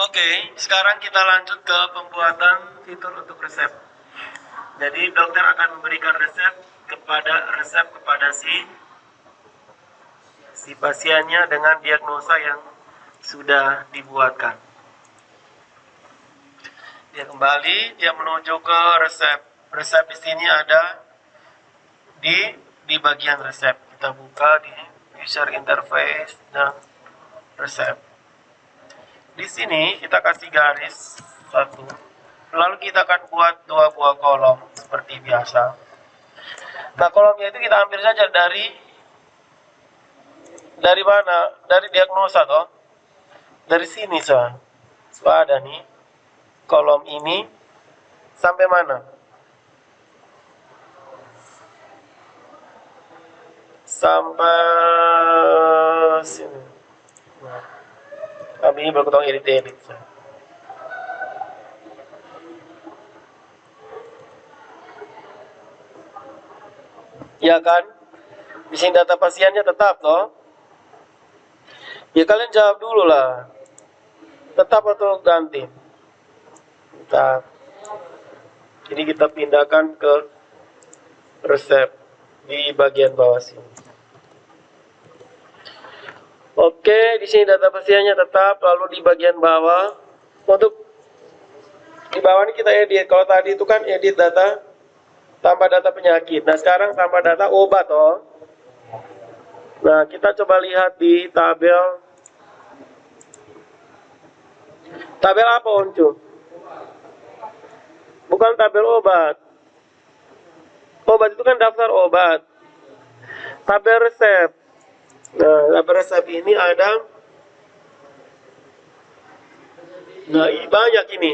Oke, sekarang kita lanjut ke pembuatan fitur untuk resep. Jadi dokter akan memberikan resep kepada si pasiennya dengan diagnosa yang sudah dibuatkan. Dia kembali, dia menuju ke resep. Resep di sini ada di bagian resep. Kita buka di user interface dan resep. Di sini kita kasih garis satu. Lalu kita akan buat 2 buah kolom seperti biasa. Nah, kolomnya itu kita ambil saja dari mana? Dari diagnosa toh. Dari sini so. So ada nih kolom ini sampai mana? Sampai sini. Nah, kami ini berkutang edit. Ya kan? Di sini data pasiennya tetap toh. Ya kalian jawab dulu lah. Tetap atau ganti? Tetap. Jadi kita pindahkan ke resep di bagian bawah sini. Oke, di sini data pasiennya tetap. Lalu di bagian bawah, untuk di bawah ini kita edit. Kalau tadi itu kan edit data tambah data penyakit. Nah, sekarang tambah data obat toh. Nah, kita coba lihat di tabel. Tabel apa, Oncu? Bukan tabel obat. Obat itu kan daftar obat. Tabel resep. Nah, tabel resep ini ada. Nah, banyak ini.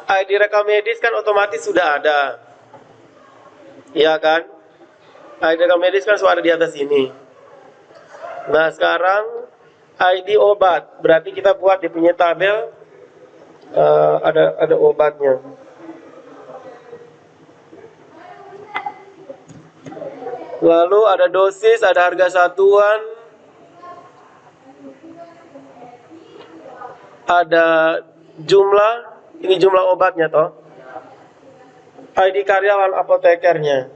ID rekam medis kan otomatis sudah ada. Iya kan? ID rekam medis kan sudah ada di atas ini. Nah, sekarang ID obat. Berarti kita buat di punya tabel ada obatnya. Lalu ada dosis, ada harga satuan, ada jumlah, ini jumlah obatnya toh. ID karyawan apotekernya.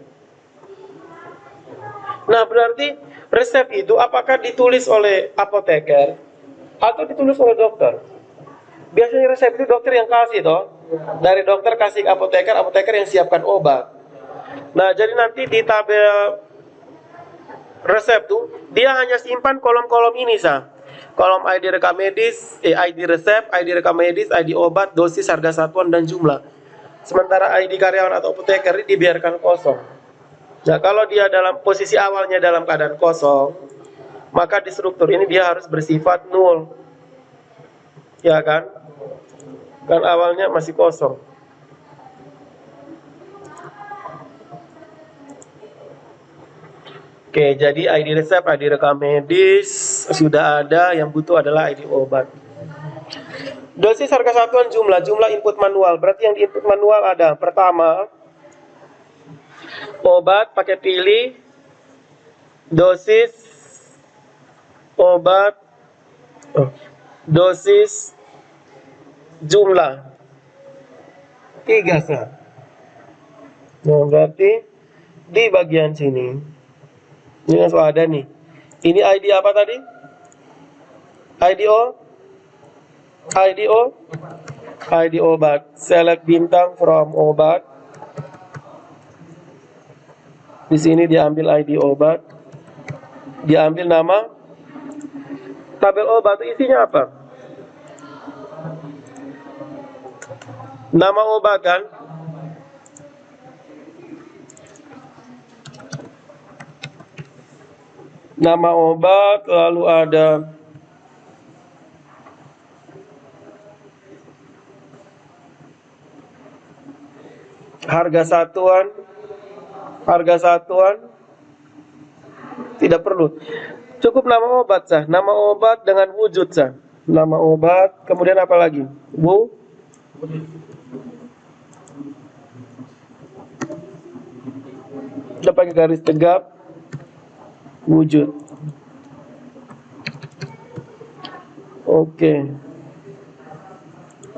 Nah, berarti resep itu apakah ditulis oleh apoteker atau ditulis oleh dokter? Biasanya resep itu dokter yang kasih toh. Dari dokter kasih ke apoteker, apoteker yang siapkan obat. Nah, jadi nanti di tabel resep tuh dia hanya simpan kolom-kolom ini sah. Kolom ID rekam medis, ID resep, ID rekam medis, ID obat, dosis, harga satuan dan jumlah. Sementara ID karyawan atau apoteker ini dibiarkan kosong. Nah, kalau dia dalam posisi awalnya dalam keadaan kosong, maka di struktur ini dia harus bersifat nol. Ya kan? Kan awalnya masih kosong. Oke, jadi ID resep, ID rekam medis sudah ada, yang butuh adalah ID obat. Dosis, harga satuan, jumlah input manual. Berarti yang di input manual ada pertama obat pakai pilih, dosis, obat, dosis, jumlah. 3 sah. Nah, berarti di bagian sini ini langsung ada nih. Ini ID apa tadi? ID obat. Select bintang from obat. Di sini diambil ID obat. Diambil nama. Tabel obat isinya apa? Nama obat kan? Nama obat, lalu ada harga satuan, tidak perlu. Cukup nama obat sah, nama obat dengan wujud sah. Nama obat, kemudian apa lagi? Kita pakai garis tegap. Wujud. Oke.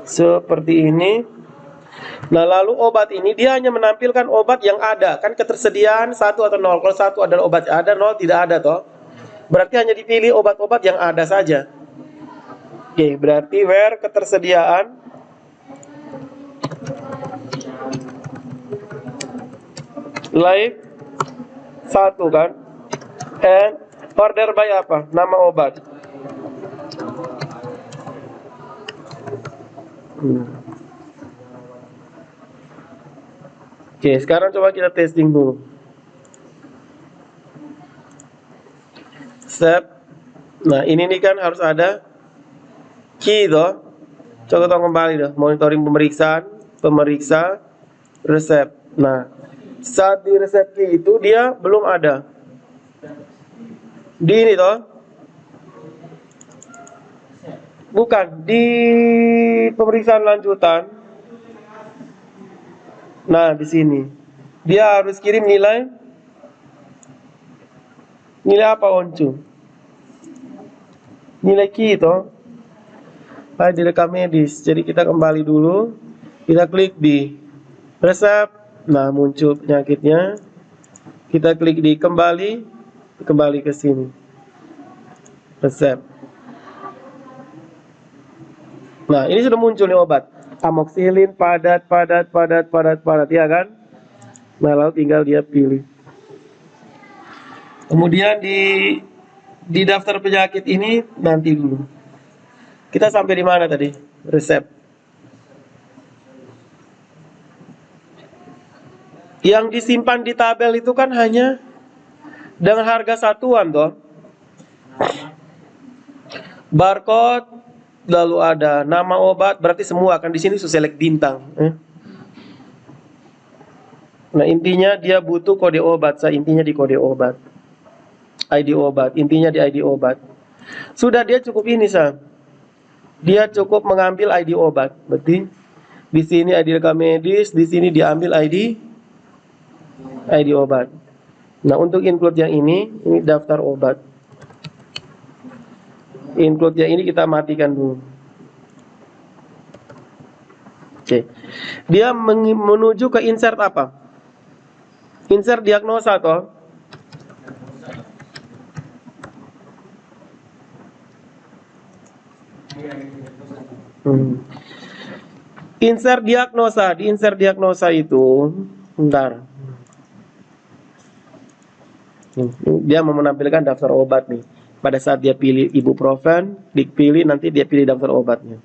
Seperti ini. Nah, lalu obat ini dia hanya menampilkan obat yang ada, kan ketersediaan 1 atau 0. Kalau 1 adalah obat yang ada, 0 tidak ada toh. Berarti hanya dipilih obat-obat yang ada saja. Oke, berarti where ketersediaan live 1 kan, and order by apa? Nama obat. Oke, sekarang coba kita testing dulu. Step. Nah, ini nih kan harus ada key toh. Coba tolong kembali dah. Monitoring pemeriksaan, pemeriksa, resep. Nah, saat di resep key itu dia belum ada. Di ini toh. Bukan, di pemeriksaan lanjutan. Nah, di sini. Dia harus kirim nilai apa, Oncu? Nilai key toh. ID rekam medis. Jadi kita kembali dulu. Kita klik di resep. Nah, muncul penyakitnya. Kita klik di kembali ke sini. Resep. Nah, ini sudah muncul nih obat. Amoxicillin padat, ya kan? Nah, lalu tinggal dia pilih. Kemudian di daftar penyakit ini nanti dulu. Kita sampai di mana tadi? Resep. Yang disimpan di tabel itu kan hanya dengan harga satuan toh. Barcode, lalu ada nama obat, berarti semua akan di sini select bintang. Nah, intinya dia butuh kode obat. Intinya di kode obat. ID obat, intinya di ID obat. Sudah, dia cukup ini Dia cukup mengambil ID obat. Berarti di sini ID rekam medis, di sini diambil ID obat. Nah, untuk include yang ini daftar obat. Include yang ini kita matikan dulu. Oke. Dia menuju ke insert apa? Insert diagnosa toh. Insert diagnosa. Di insert diagnosa itu bentar. Dia mau menampilkan daftar obat nih. Pada saat dia pilih ibuprofen, dipilih nanti dia pilih daftar obatnya.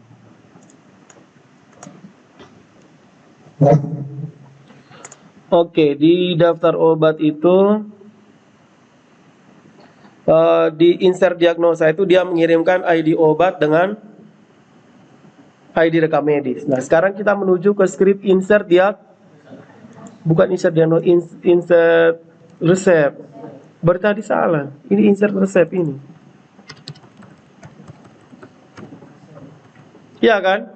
Oke, di daftar obat itu di insert diagnosa itu dia mengirimkan ID obat dengan ID rekam medis. Nah, sekarang kita menuju ke script insert bukan insert diagnosa, insert resep. Berarti salah. Ini insert resep ini. Ya kan?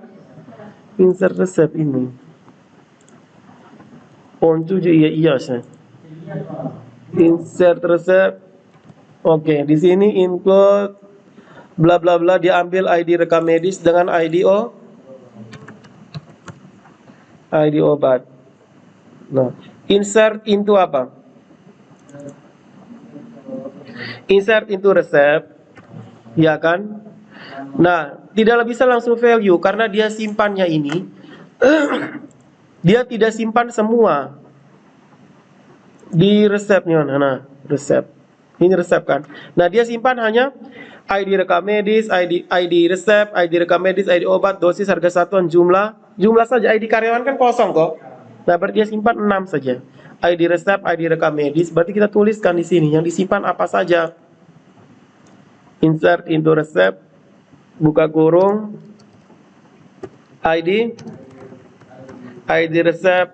Insert resep ini. Oncu iya sih. Insert resep. Oke, di sini include bla bla bla, dia ambil ID rekam medis dengan ID obat. Nah, insert into apa? Insert into resep, ya kan? Nah, tidak bisa langsung value karena dia simpannya ini dia tidak simpan semua di resepnya. Nah, resep. Ini resep kan. Nah, dia simpan hanya ID rekam medis, ID resep, ID rekam medis, ID obat, dosis, harga satuan, jumlah saja. ID karyawan kan kosong kok. Nah, berarti dia simpan 6 saja. ID resep, ID rekam medis, berarti kita tuliskan di sini yang disimpan apa saja. Insert into resep, buka kurung, ID resep,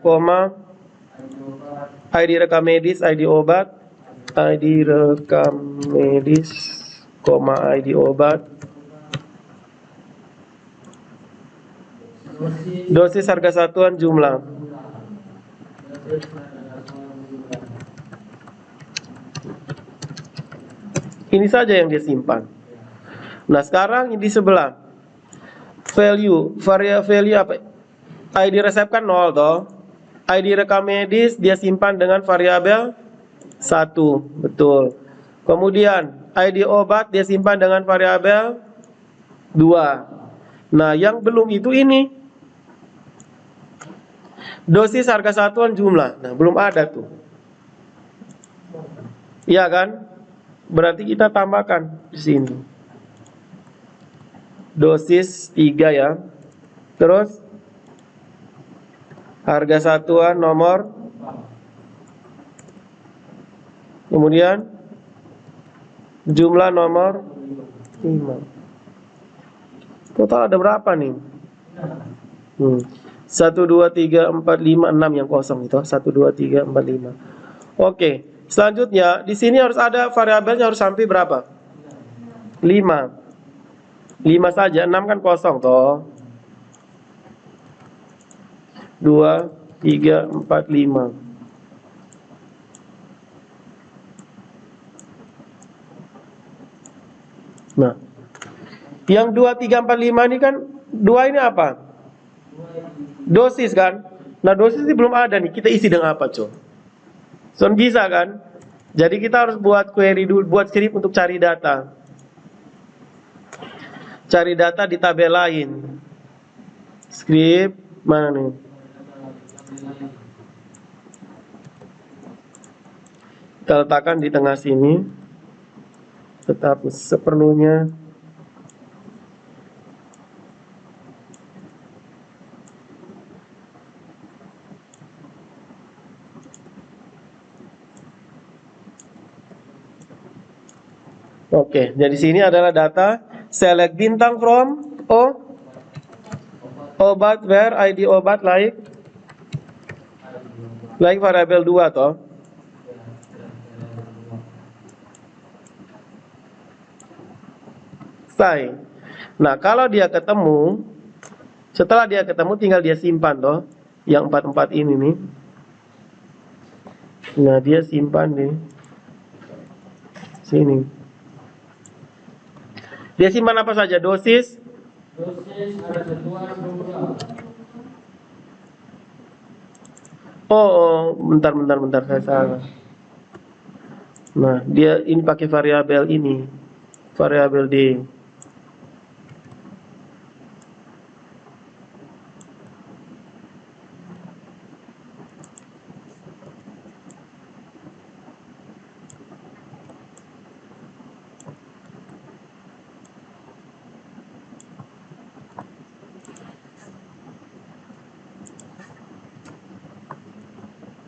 ID rekam medis, ID obat, ID rekam medis, ID obat, dosis, harga satuan, jumlah. Ini saja yang dia simpan. Nah, sekarang di sebelah value, value apa? ID resep kan 0 toh. ID rekam medis dia simpan dengan variabel 1, betul. Kemudian ID obat dia simpan dengan variabel 2. Nah, yang belum itu ini. Dosis, harga satuan, jumlah. Nah, belum ada tuh. Iya kan? Berarti kita tambahkan di sini. Dosis 3 ya. Terus harga satuan nomor. Kemudian jumlah nomor 5. Total ada berapa nih? 1, 2, 3, 4, 5, 6 yang kosong itu. 1, 2, 3, 4, 5. Oke, selanjutnya di sini harus ada variabelnya, harus sampai berapa? 5. 5 saja, 6 kan kosong toh. 2, 3, 4, 5. Nah, yang 2, 3, 4, 5 ini kan 2 ini apa? Dosis kan? Nah, dosis ini belum ada nih. Kita isi dengan apa, coba? So, bisa kan? Jadi kita harus buat query dulu, buat script untuk cari data. Cari data di tabel lain. Script mana nih? Kita letakkan di tengah sini. Tetap seperlunya. Oke, jadi sini adalah data select bintang from obat where ID obat like variabel 2 toh. Selesai. Nah, kalau dia ketemu, setelah dia ketemu tinggal dia simpan toh, yang 44 ini nih. Nah, dia simpan di sini. Dia simpan apa saja? Dosis, harga satuan, jumlah. Oh, bentar, saya salah. Nah, dia ini pakai variabel ini, variabel D.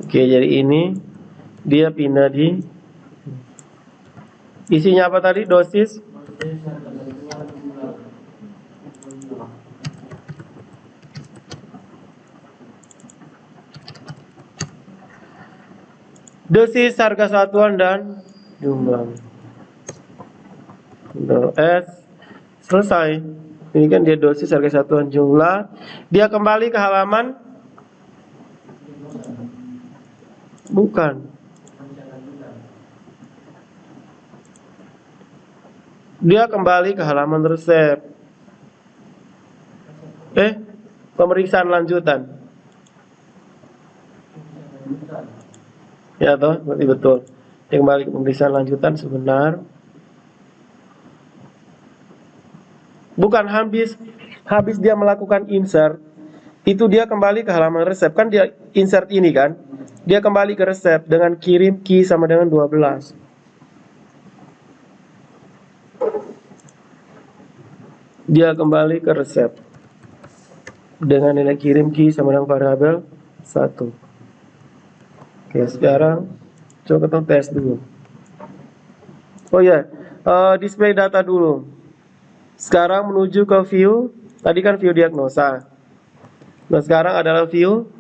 Oke, jadi ini dia pindah di isinya apa tadi? Dosis. Dosis, harga satuan, dan jumlah. S. Selesai. Ini kan dia dosis, harga satuan, jumlah. Dia kembali ke halaman. Bukan. Dia kembali ke halaman resep. Pemeriksaan lanjutan. Ya toh, berarti betul. Dia kembali ke pemeriksaan lanjutan sebenar. Bukan habis dia melakukan insert, itu dia kembali ke halaman resep. Kan dia insert ini kan. Dia kembali ke resep dengan kirim key sama dengan 12. Dia kembali ke resep dengan nilai kirim key sama dengan variabel 1. Oke, sekarang coba kita tes dulu. Oh ya, display data dulu. Sekarang menuju ke view. Tadi kan view diagnosa. Nah, sekarang adalah view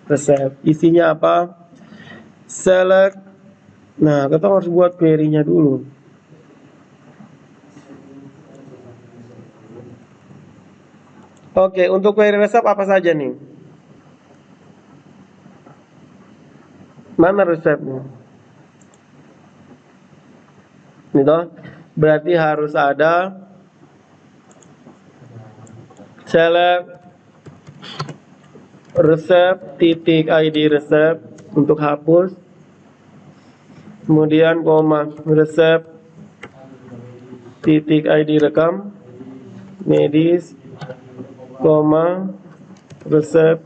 resep. Isinya apa? Select. Nah, kita harus buat query-nya dulu. Oke, untuk query resep apa saja nih? Mana resepnya? Ini toh. berarti harus ada select resep titik ID resep untuk hapus, kemudian koma resep titik ID rekam medis, koma resep,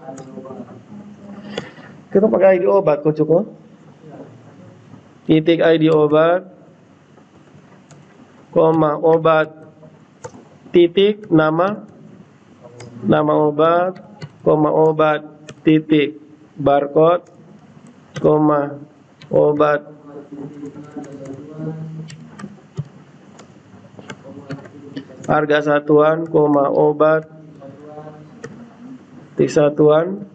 kita pakai ID obat kok cukup, titik ID obat, koma obat titik nama obat, koma obat titik barcode, koma obat harga satuan, koma obat titik satuan,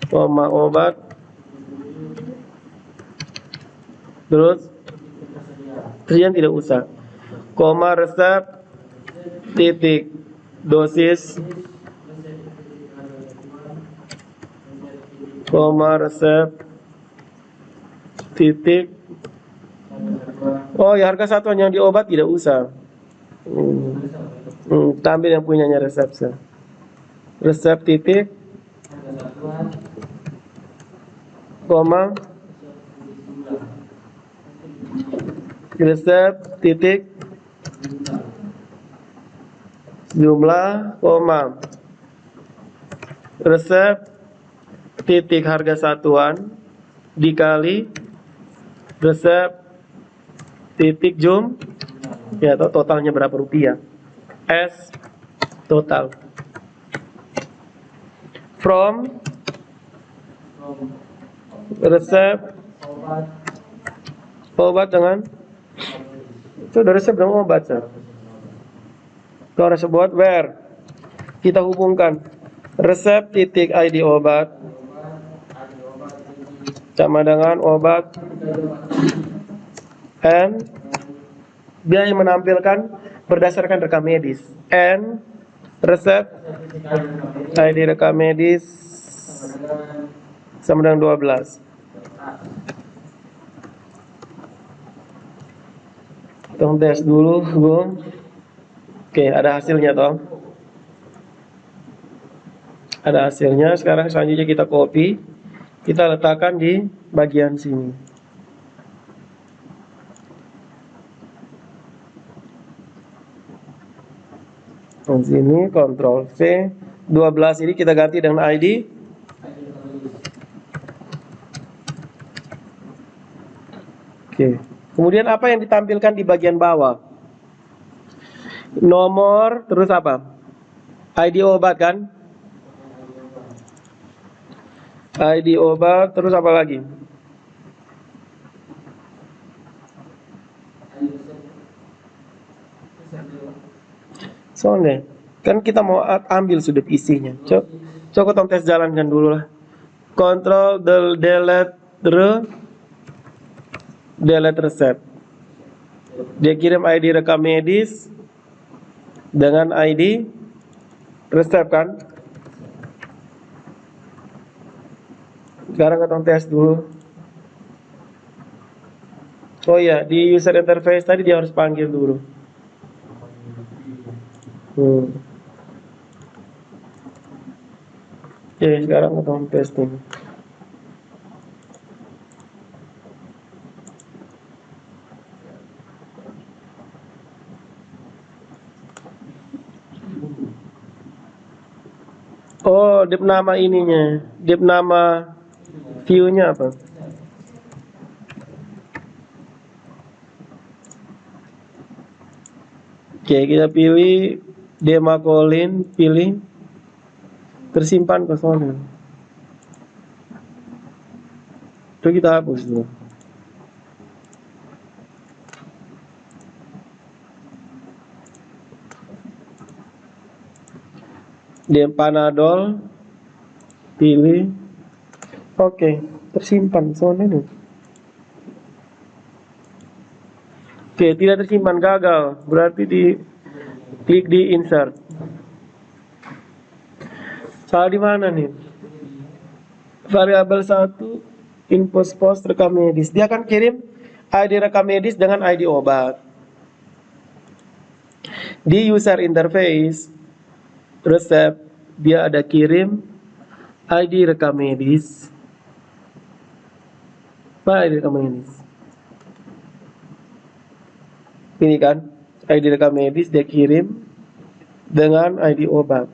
koma obat, terus tersedia tidak usah, koma resep titik dosis, koma resep titik, oh ya harga satuan yang di obat tidak usah, tampil yang punyanya resep, resep titik, koma resep titik jumlah, koma resep titik harga satuan dikali resep titik ya atau totalnya berapa rupiah, S total from resep obat dengan itu dari resep dengan obat kalau resep obat where kita hubungkan resep titik ID obat sama dengan obat and dia yang menampilkan berdasarkan rekam medis and resep ID rekam medis sama dengan 12. Tolong tes dulu, Bung. Oke, ada hasilnya toh. Ada hasilnya. Sekarang selanjutnya kita copy, kita letakkan di bagian sini. Di sini Ctrl V, 12 ini kita ganti dengan ID. Oke. Kemudian apa yang ditampilkan di bagian bawah? Nomor, terus apa? ID obat kan? ID obat, terus apa lagi? Soalnya, kan kita mau ambil sudut isinya. Coba tolong tes jalankan dulu lah. Ctrl delete resep. Dia kirim ID rekam medis dengan ID resep kan? Sekarang kita tes dulu. Oh ya, di user interface tadi dia harus panggil dulu. Oke, sekarang kita testing. Oh, dip nama ininya, dip nama view-nya apa? Oke, kita pilih Demacolin, pilih tersimpan kosongan. Itu kita hapus dulu. Panadol, pilih, oke, tersimpan soalnya ini. Oke, tidak tersimpan, gagal, berarti klik di insert. Salah di mana nih? Variabel 1 info post rekam medis, dia akan kirim ID rekam medis dengan ID obat. Di user interface resep dia ada kirim ID rekam medis. Mana ID rekam medis? Ini kan ID rekam medis dia kirim dengan ID obat.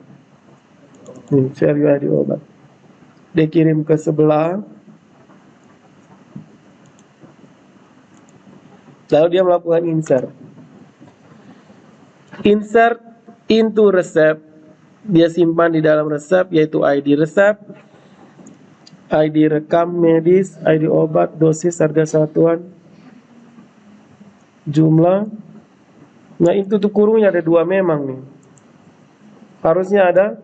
Ini value ID obat. Dia kirim ke sebelah. Lalu dia melakukan insert. Insert into resep. Dia simpan di dalam resep yaitu ID resep, ID rekam medis, ID obat, dosis, harga satuan, jumlah. Nah itu tuh kurungnya ada 2 memang nih. Harusnya ada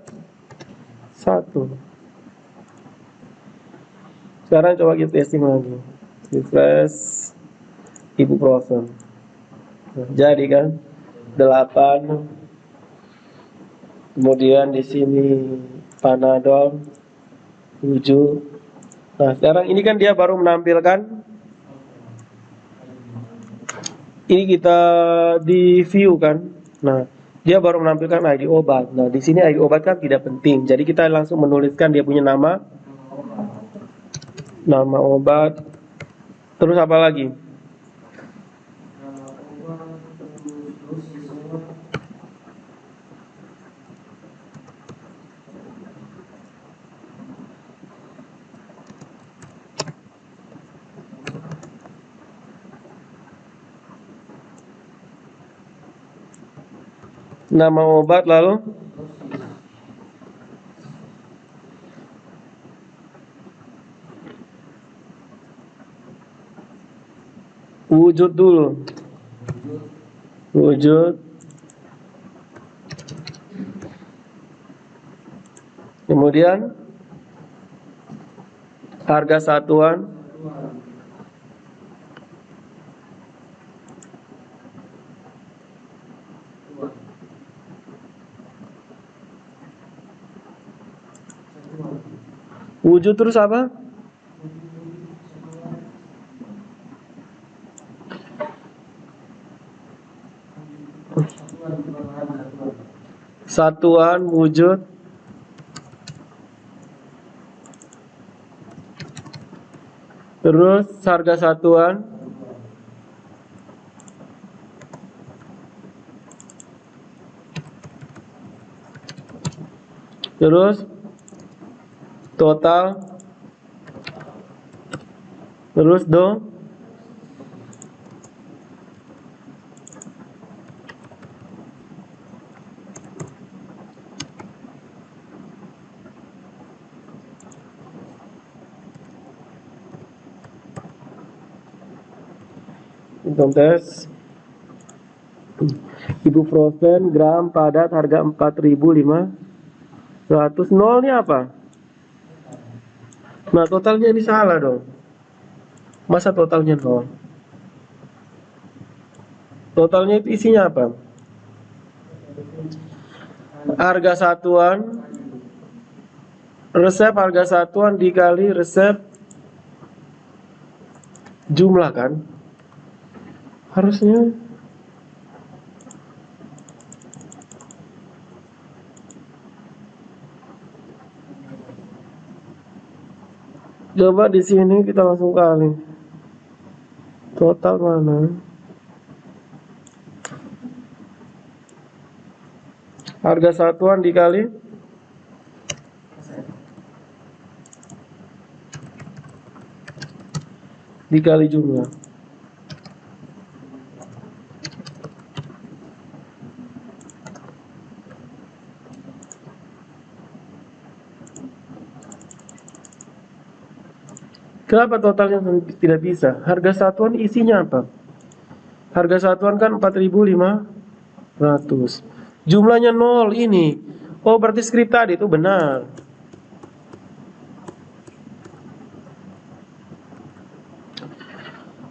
1. Sekarang coba kita testing lagi. Refresh ibuprofen. Jadi kan 8. Kemudian di sini Panadol 7. Nah, sekarang ini kan dia baru menampilkan, ini kita di view kan. Nah, dia baru menampilkan ID obat. Nah, di sini ID obat kan tidak penting. Jadi kita langsung menuliskan dia punya nama obat. Terus apa lagi? Nama obat lalu wujud dulu. Wujud. Kemudian harga satuan. Wujud terus apa? Satuan wujud. Terus harga satuan. Terus total. Terus tes. Ibuprofen gram padat harga 4.500. Nolnya apa? Nah totalnya ini salah dong. Masa totalnya 0? Totalnya itu isinya apa? Harga satuan, resep harga satuan dikali resep jumlah kan? Harusnya coba di sini kita langsung kali. Total mana? Harga satuan dikali jumlah. Kenapa totalnya tidak bisa? Harga satuan isinya apa? Harga satuan kan 4.500. Jumlahnya 0 ini. Oh berarti skrip tadi itu benar.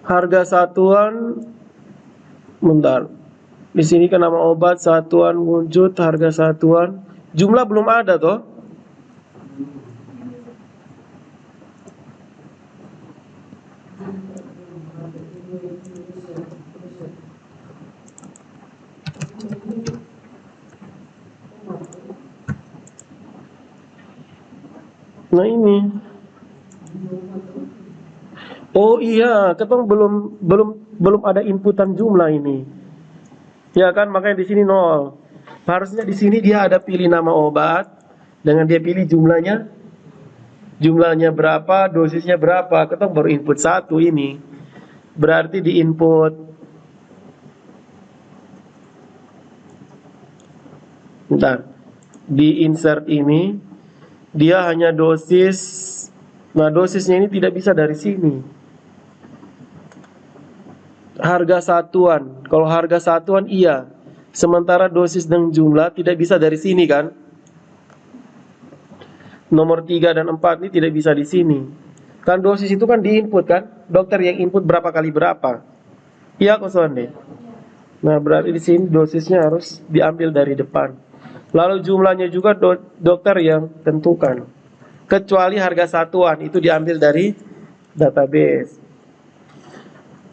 Harga satuan, bentar. Di sini kan nama obat, satuan wujud, harga satuan. Jumlah belum ada toh? Nah ini. Oh iya, ketong belum ada inputan jumlah ini. Ya kan, makanya di sini nol. Harusnya di sini dia ada pilih nama obat dengan dia pilih jumlahnya berapa, dosisnya berapa. Ketong baru input satu ini. Berarti di input, bentar, di insert ini dia hanya dosis. Nah, dosisnya ini tidak bisa dari sini. Harga satuan. Kalau harga satuan iya. Sementara dosis dan jumlah tidak bisa dari sini kan? Nomor 3 dan 4 ini tidak bisa di sini. Kan dosis itu kan diinput kan? Dokter yang input berapa kali berapa. Iya kosonde. Nah, berarti di sini dosisnya harus diambil dari depan. Lalu jumlahnya juga dokter yang tentukan. Kecuali harga satuan itu diambil dari database.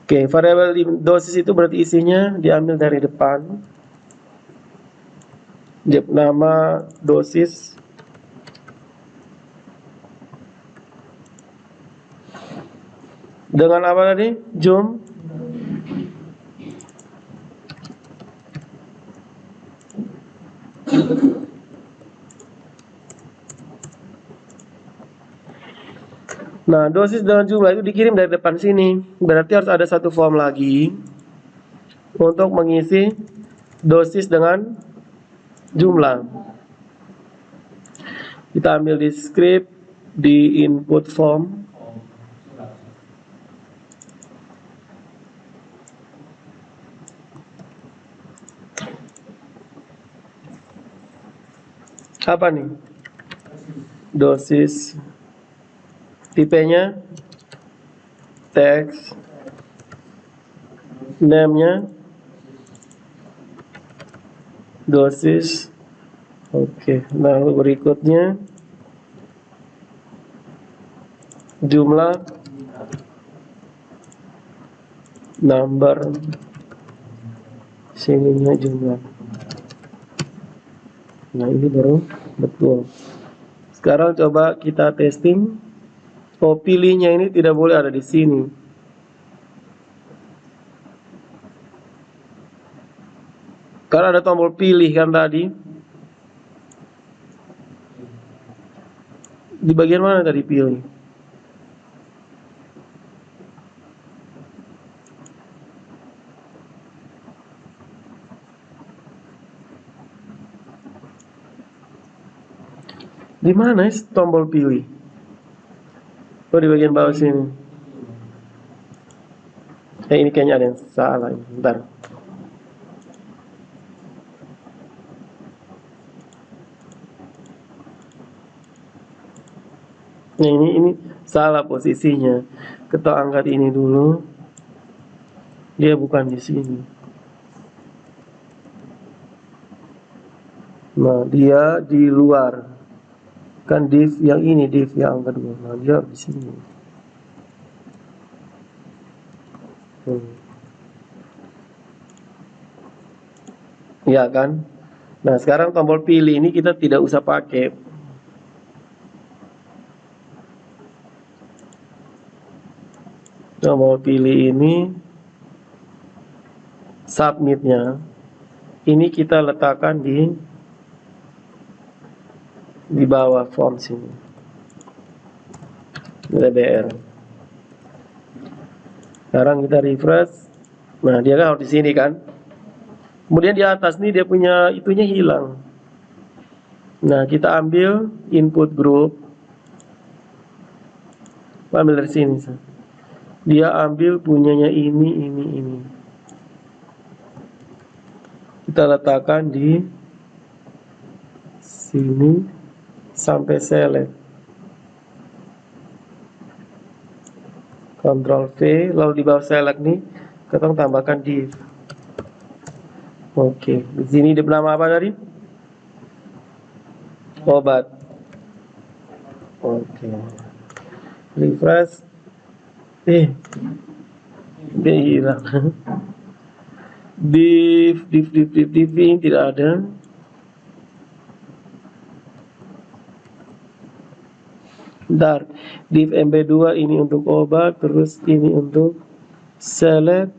Oke, variabel dosis itu berarti isinya diambil dari depan. Nama dosis. Dengan apa tadi? Nah, dosis dengan jumlah itu dikirim dari depan sini. Berarti harus ada satu form lagi untuk mengisi dosis dengan jumlah. Kita ambil di script, di input form. Apa nih? Dosis. Tipenya teks. Name-nya dosis. Oke, nah berikutnya jumlah, number, sininya jumlah. Nah ini baru betul. Sekarang coba kita testing. Oh, pilihnya ini tidak boleh ada di sini. Karena ada tombol pilih kan tadi. Di bagian mana tadi pilih? Di mana tombol pilih? Oh, di bagian bawah sini. Ini kayaknya ada yang salah. Bentar. Nah, ini salah posisinya. Kita angkat ini dulu. Dia bukan di sini. Nah, dia di luar. Kan div yang ini, div yang kedua. Nah, dia di sini. Ya kan? Nah, sekarang tombol pilih ini kita tidak usah pakai. Tombol pilih ini submitnya ini kita letakkan di bawah form sini. DBR. Sekarang kita refresh. Nah, dia kan harus di sini kan? Kemudian di atas nih dia punya itunya hilang. Nah, kita ambil input group. Ambil dari sini. Dia ambil punyanya ini. Kita letakkan di sini sampai select. Ctrl V, lalu di bawah select nih, kita tambahkan div. Oke, di sini di nama apa tadi? Obat. Oke. Refresh. Dia hilang. Div tidak ada. Bentar, div MB2 ini untuk obat, terus ini untuk seleb,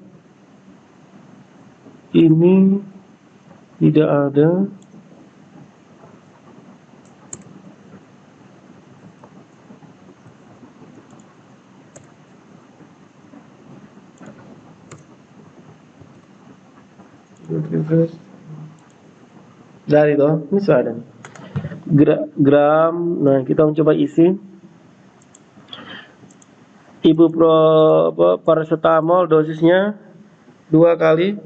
ini tidak ada. Dari itu, ini sudah ada nih. Gram, nah kita mencoba isi. Paracetamol dosisnya 2 kali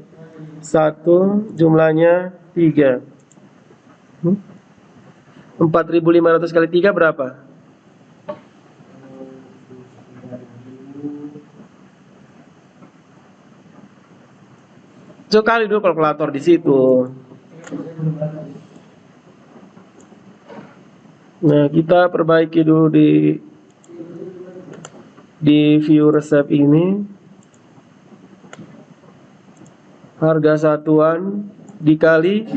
1, jumlahnya 3. 4.500 kali 3 berapa? So, kali dulu kalkulator di situ. Nah, kita perbaiki dulu di view resep ini. Harga satuan dikali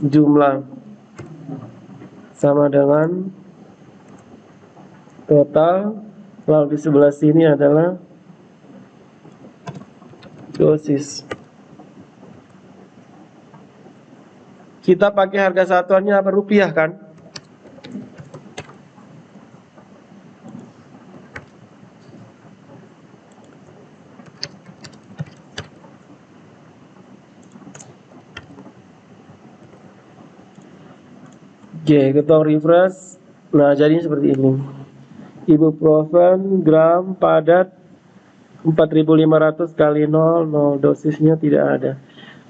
jumlah sama dengan total, lalu di sebelah sini adalah dosis. Kita pakai harga satuannya apa? Rupiah kan? Oke, kita refresh. Nah, jadinya seperti ini. Ibuprofen gram padat 4.500 kali 0, dosisnya tidak ada.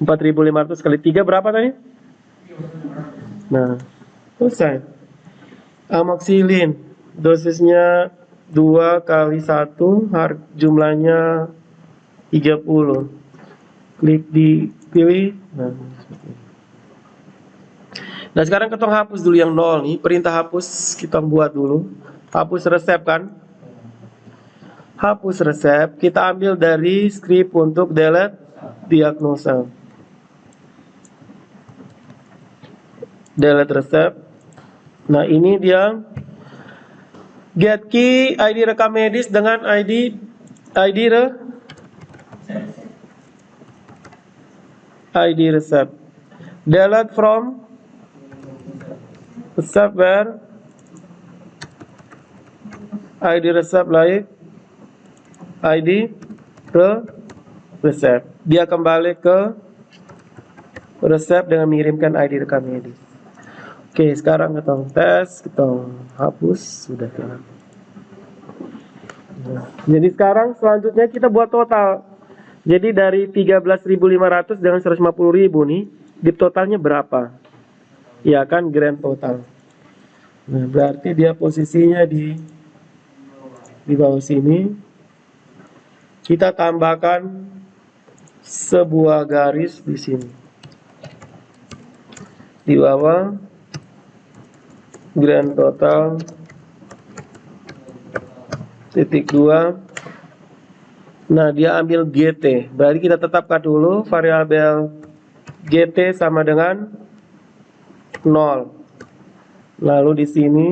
4.500 kali 3 berapa tadi? Nah, selesai. Amoxilin dosisnya 2 kali 1, jumlahnya 30. Klik dipilih. Nah, sekarang kita hapus dulu yang 0 nih. Perintah hapus kita buat dulu. Hapus resep kan? Hapus resep, kita ambil dari script untuk delete diagnosa. Delete resep. Nah, ini dia get key ID rekam medis dengan ID resep. Delete from resep where ID resep like ID resep. Dia kembali ke resep dengan mengirimkan ID rekam medis. Oke, sekarang kita tes, kita hapus, sudah jalan. Nah, jadi sekarang selanjutnya kita buat total. Jadi dari 13.500 dengan 150.000 nih, di totalnya berapa? Ya kan, grand total. Nah, berarti dia posisinya di bawah sini. Kita tambahkan sebuah garis di sini. Di bawah grand total titik 2. Nah, dia ambil GT. Berarti kita tetapkan dulu variabel GT sama dengan 0. Lalu di sini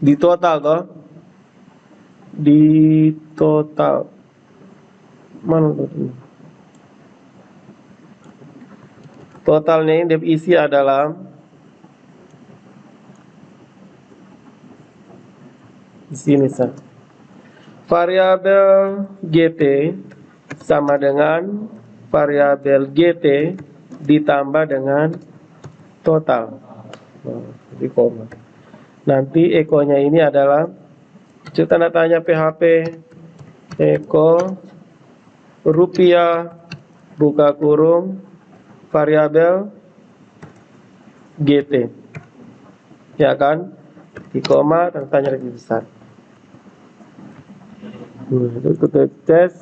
di total toh. Di total mana tuh ini? Totalnya ini diisi adalah di sini sah. Variabel GT sama dengan variabel GT ditambah dengan total. Di koma. Nanti ekonya ini adalah tanda tanya PHP eko rupiah buka kurung variabel GT, ya kan? Di koma tanda tanya lebih besar. Itu kita tes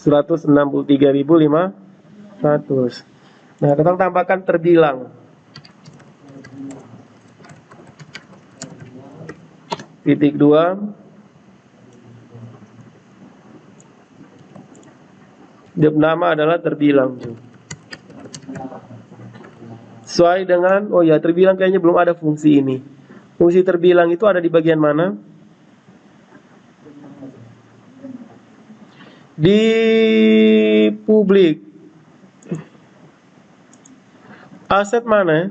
163.500. Nah, kita tambahkan terbilang. Titik 2. Nama adalah terbilang. Sesuai dengan, oh ya, terbilang kayaknya belum ada fungsi ini. Fungsi terbilang itu ada di bagian mana? Di publik. Aset mana?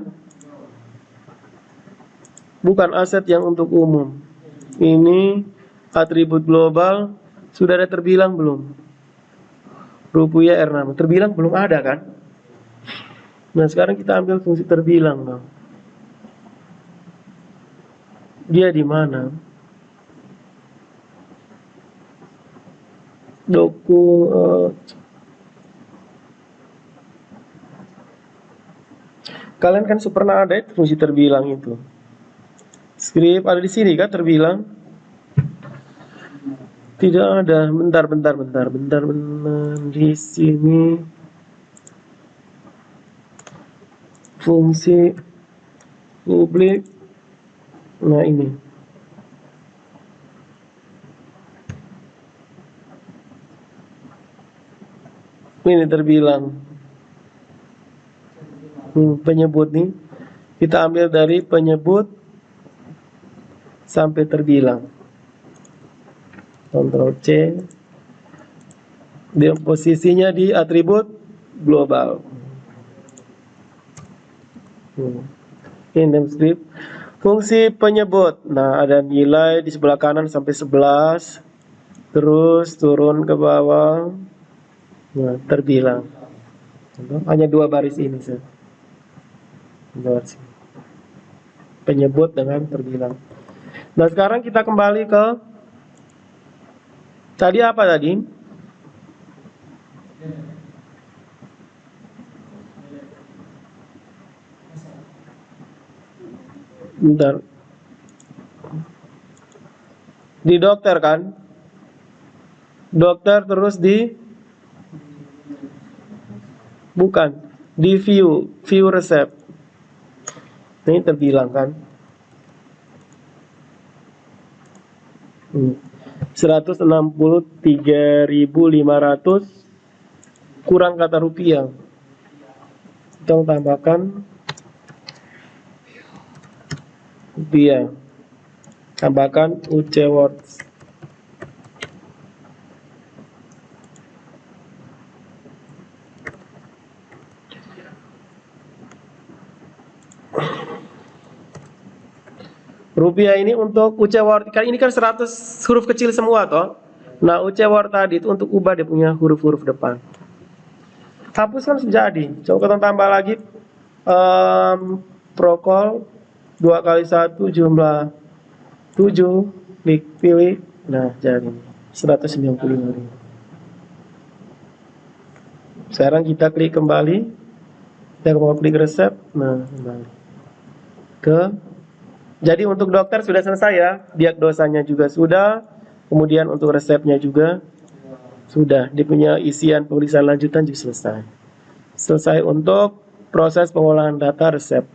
Bukan aset yang untuk umum. Ini atribut global. Sudah ada terbilang belum? Rupiah R6. Terbilang belum ada kan? Nah sekarang kita ambil fungsi terbilang dong. Dia di mana? Kalian kan pernah ada itu fungsi terbilang itu. Script ada di sini kan terbilang? Tidak ada. Bentar. Di sini fungsi publik. Nah ini. Ini terbilang. Penyebut nih. Kita ambil dari penyebut sampai terbilang. Ctrl C. Dia posisinya di atribut global. Ini name script. Fungsi penyebut. Nah, ada nilai di sebelah kanan sampai 11. Terus turun ke bawah. Nah, terbilang. Hanya 2 baris ini saja. Penyebut dengan terbilang. Nah, sekarang kita kembali ke tadi apa tadi? Bentar. Di dokter kan? Dokter terus di bukan di view resep. Ini terbilang kan? 163.500 kurang kata rupiah. Kita tambahkan rupiah. Tambahkan UC Words. Rupiah ini untuk UC Word, ini kan 100 huruf kecil semua toh. Nah UC Word tadi itu untuk ubah dia punya huruf-huruf depan. Hapuskan sudah jadi. Coba kita tambah lagi prokol 2 kali 1 jumlah 7. Klik pilih. Nah jadi 195.000. Sekarang kita klik kembali. Kita mau klik resep. Nah kembali ke. Jadi untuk dokter sudah selesai ya, diagnosanya juga sudah, kemudian untuk resepnya juga sudah, dia punya isian pemeriksaan lanjutan juga selesai. Selesai untuk proses pengolahan data resep.